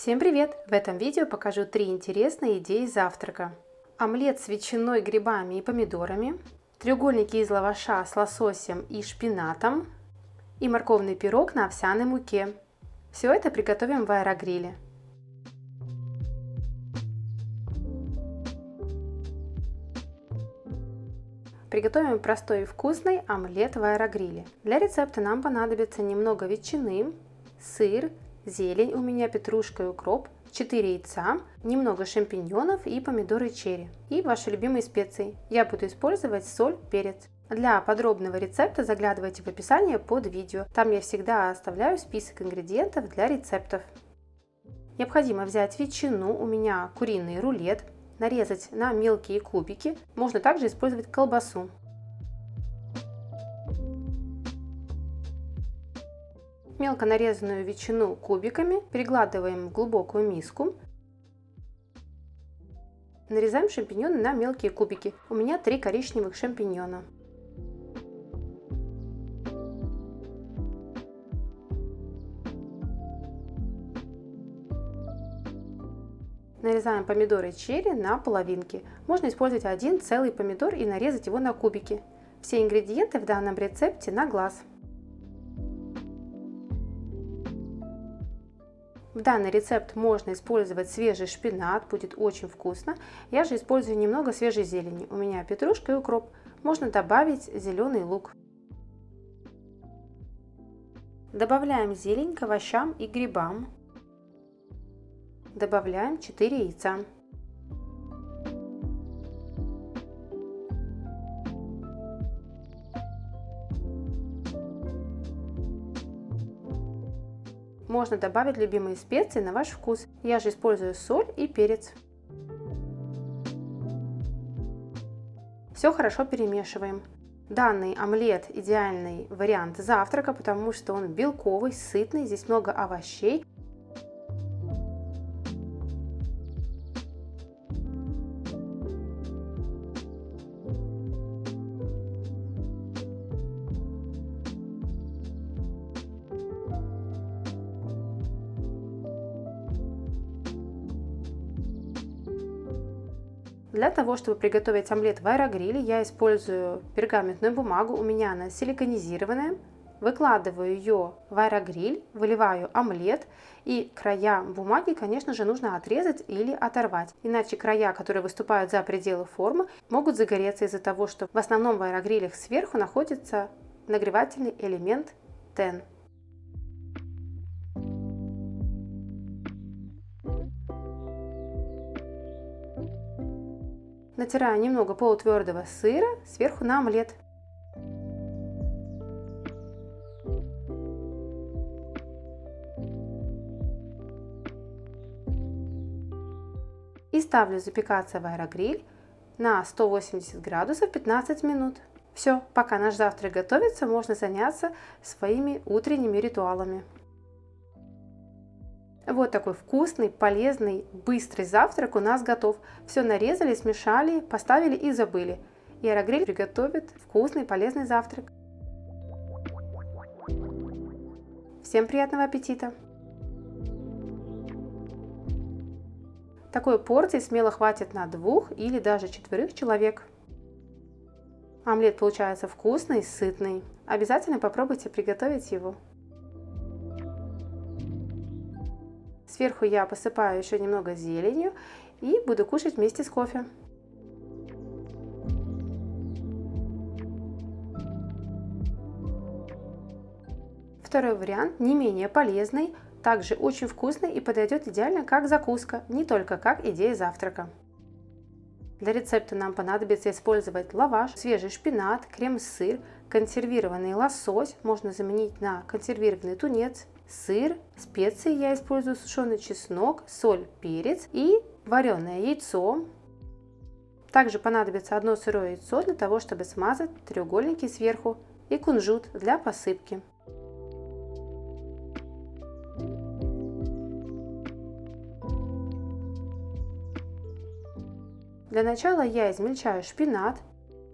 Всем привет! В этом видео покажу 3 интересные идеи завтрака. Омлет с ветчиной, грибами и помидорами, треугольники из лаваша с лососем и шпинатом и морковный пирог на овсяной муке. Все это приготовим в аэрогриле. Приготовим простой и вкусный омлет в аэрогриле. Для рецепта нам понадобится немного ветчины, сыр, зелень, у меня петрушка и укроп, 4 яйца, немного шампиньонов и помидоры черри и ваши любимые специи. Я буду использовать соль, перец. Для подробного рецепта заглядывайте в описание под видео. Там я всегда оставляю список ингредиентов для рецептов. Необходимо взять ветчину, у меня куриный рулет, нарезать на мелкие кубики. Можно также использовать колбасу. Мелко нарезанную ветчину кубиками перекладываем в глубокую миску. Нарезаем шампиньоны на мелкие кубики. У меня 3 коричневых шампиньона. Нарезаем помидоры черри на половинки. Можно использовать один целый помидор и нарезать его на кубики. Все ингредиенты в данном рецепте на глаз. В данный рецепт можно использовать свежий шпинат, будет очень вкусно. Я же использую немного свежей зелени. У меня петрушка и укроп. Можно добавить зеленый лук. Добавляем зелень к овощам и грибам. Добавляем 4 яйца. Можно добавить любимые специи на ваш вкус. Я же использую соль и перец. Все хорошо перемешиваем. Данный омлет идеальный вариант завтрака, потому что он белковый, сытный, здесь много овощей. Для того, чтобы приготовить омлет в аэрогриле, я использую пергаментную бумагу, у меня она силиконизированная. Выкладываю ее в аэрогриль, выливаю омлет, и края бумаги, конечно же, нужно отрезать или оторвать. Иначе края, которые выступают за пределы формы, могут загореться из-за того, что в основном в аэрогрилях сверху находится нагревательный элемент тен. Натираю немного полутвердого сыра сверху на омлет. И ставлю запекаться в аэрогриль на 180 градусов 15 минут. Все, пока наш завтрак готовится, можно заняться своими утренними ритуалами. Вот такой вкусный, полезный, быстрый завтрак у нас готов. Все нарезали, смешали, поставили и забыли. И аэрогриль приготовит вкусный, полезный завтрак. Всем приятного аппетита! Такой порции смело хватит на 2 или даже 4 человек. Омлет получается вкусный, сытный. Обязательно попробуйте приготовить его. Сверху я посыпаю еще немного зеленью и буду кушать вместе с кофе. Второй вариант не менее полезный, также очень вкусный и подойдет идеально как закуска, не только как идея завтрака. Для рецепта нам понадобится использовать лаваш, свежий шпинат, крем-сыр, консервированный лосось, можно заменить на консервированный тунец, сыр, специи я использую сушеный чеснок, соль, перец и вареное яйцо. Также понадобится одно сырое яйцо для того, чтобы смазать треугольники сверху, и кунжут для посыпки. Для начала я измельчаю шпинат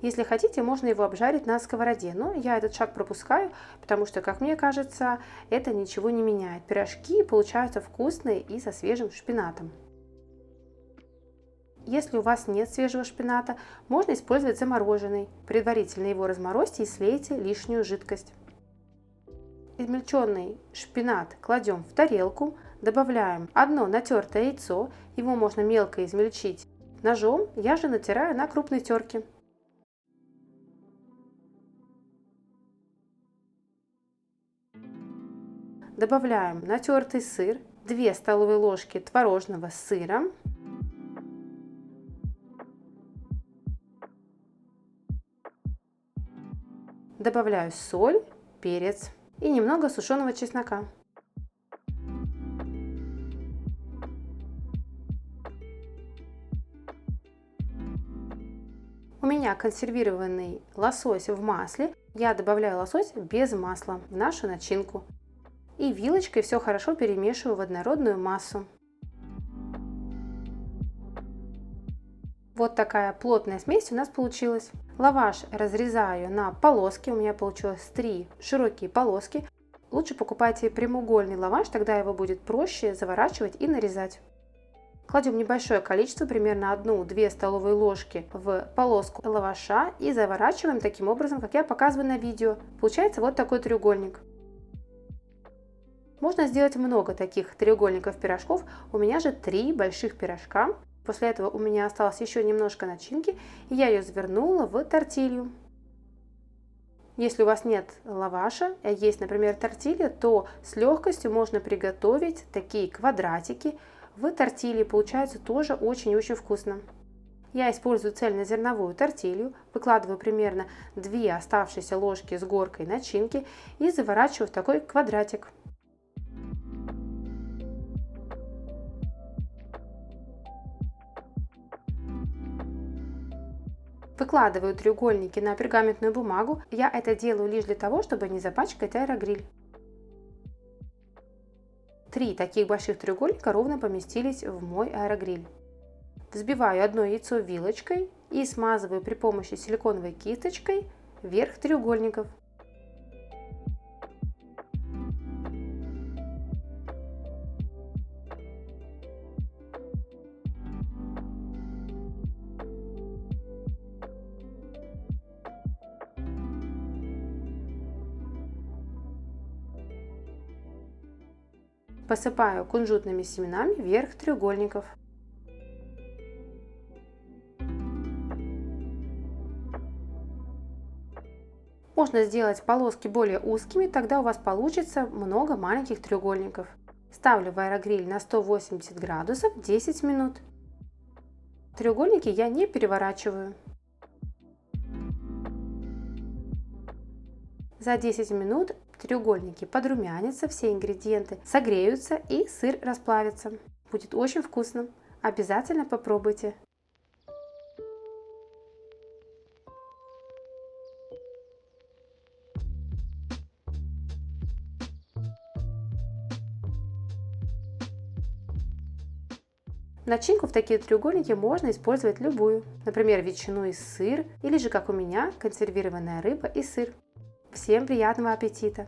Если хотите, можно его обжарить на сковороде, но я этот шаг пропускаю, потому что, как мне кажется, это ничего не меняет. Пирожки получаются вкусные и со свежим шпинатом. Если у вас нет свежего шпината, можно использовать замороженный. Предварительно его разморозьте и слейте лишнюю жидкость. Измельченный шпинат кладем в тарелку, добавляем одно натертое яйцо, его можно мелко измельчить ножом, я же натираю на крупной терке. Добавляем натертый сыр, 2 столовые ложки творожного сыра, добавляю соль, перец и немного сушеного чеснока. У меня консервированный лосось в масле. Я добавляю лосось без масла в нашу начинку. И вилочкой все хорошо перемешиваю в однородную массу. Вот такая плотная смесь у нас получилась. Лаваш разрезаю на полоски. У меня получилось 3 широкие полоски. Лучше покупайте прямоугольный лаваш, тогда его будет проще заворачивать и нарезать. Кладем небольшое количество, примерно 1-2 столовые ложки в полоску лаваша и заворачиваем таким образом, как я показываю на видео. Получается вот такой треугольник. Можно сделать много таких треугольников пирожков. У меня же 3 больших пирожка. После этого у меня осталось еще немножко начинки, и я ее завернула в тортилью. Если у вас нет лаваша, а есть, например, тортилья, то с легкостью можно приготовить такие квадратики в тортилье. Получается тоже очень-очень вкусно. Я использую цельнозерновую тортилью, выкладываю примерно 2 оставшиеся ложки с горкой начинки и заворачиваю в такой квадратик. Выкладываю треугольники на пергаментную бумагу. Я это делаю лишь для того, чтобы не запачкать аэрогриль. 3 таких больших треугольника ровно поместились в мой аэрогриль. Взбиваю одно яйцо вилочкой и смазываю при помощи силиконовой кисточкой верх треугольников. Посыпаю кунжутными семенами верх треугольников. Можно сделать полоски более узкими, тогда у вас получится много маленьких треугольников. Ставлю в аэрогриль на 180 градусов 10 минут. Треугольники я не переворачиваю. За 10 минут треугольники подрумянятся, все ингредиенты согреются и сыр расплавится. Будет очень вкусно. Обязательно попробуйте. Начинку в такие треугольники можно использовать любую. Например, ветчину и сыр, или же, как у меня, консервированная рыба и сыр. Всем приятного аппетита!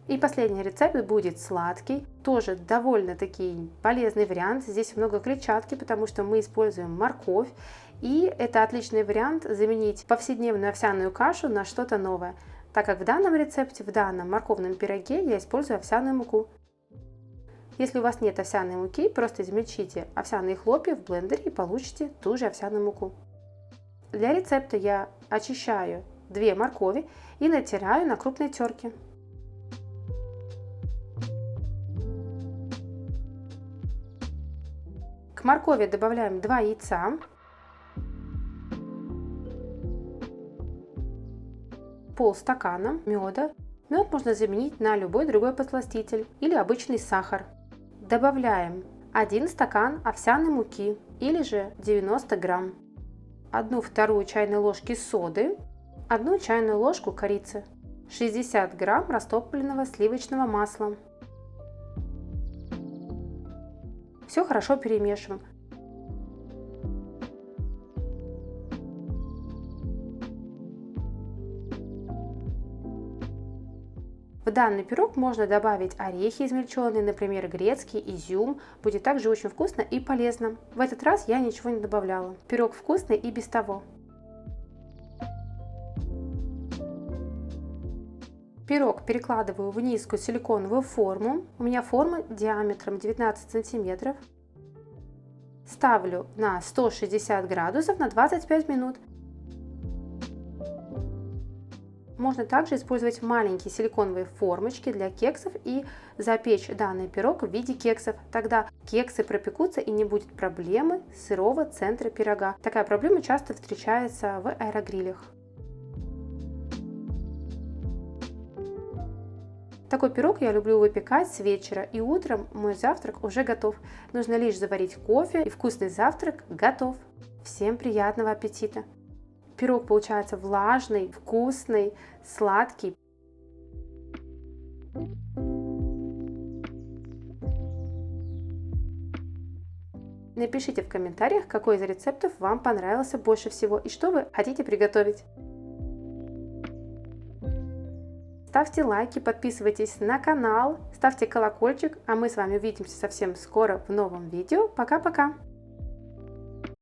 И последний рецепт будет сладкий, тоже довольно-таки полезный вариант. Здесь много клетчатки, потому что мы используем морковь. И это отличный вариант заменить повседневную овсяную кашу на что-то новое. Так как в данном рецепте, в данном морковном пироге я использую овсяную муку. Если у вас нет овсяной муки, просто измельчите овсяные хлопья в блендере и получите ту же овсяную муку. Для рецепта я очищаю 2 моркови и натираю на крупной терке. К моркови добавляем 2 яйца, полстакана меда. Мед можно заменить на любой другой подсластитель или обычный сахар. Добавляем 1 стакан овсяной муки или же 90 грамм, 1/2 чайной ложки соды, 1 чайную ложку корицы, 60 грамм растопленного сливочного масла. Все хорошо перемешиваем. В данный пирог можно добавить орехи измельченные, например, грецкий, изюм. Будет также очень вкусно и полезно. В этот раз я ничего не добавляла. Пирог вкусный и без того. Пирог перекладываю в низкую силиконовую форму. У меня форма диаметром 19 сантиметров. Ставлю на 160 градусов на 25 минут. Можно также использовать маленькие силиконовые формочки для кексов и запечь данный пирог в виде кексов. Тогда кексы пропекутся и не будет проблемы сырого центра пирога. Такая проблема часто встречается в аэрогрилях. Такой пирог я люблю выпекать с вечера, и утром мой завтрак уже готов. Нужно лишь заварить кофе, и вкусный завтрак готов. Всем приятного аппетита! Пирог получается влажный, вкусный, сладкий. Напишите в комментариях, какой из рецептов вам понравился больше всего и что вы хотите приготовить. Ставьте лайки, подписывайтесь на канал, ставьте колокольчик, а мы с вами увидимся совсем скоро в новом видео. Пока-пока!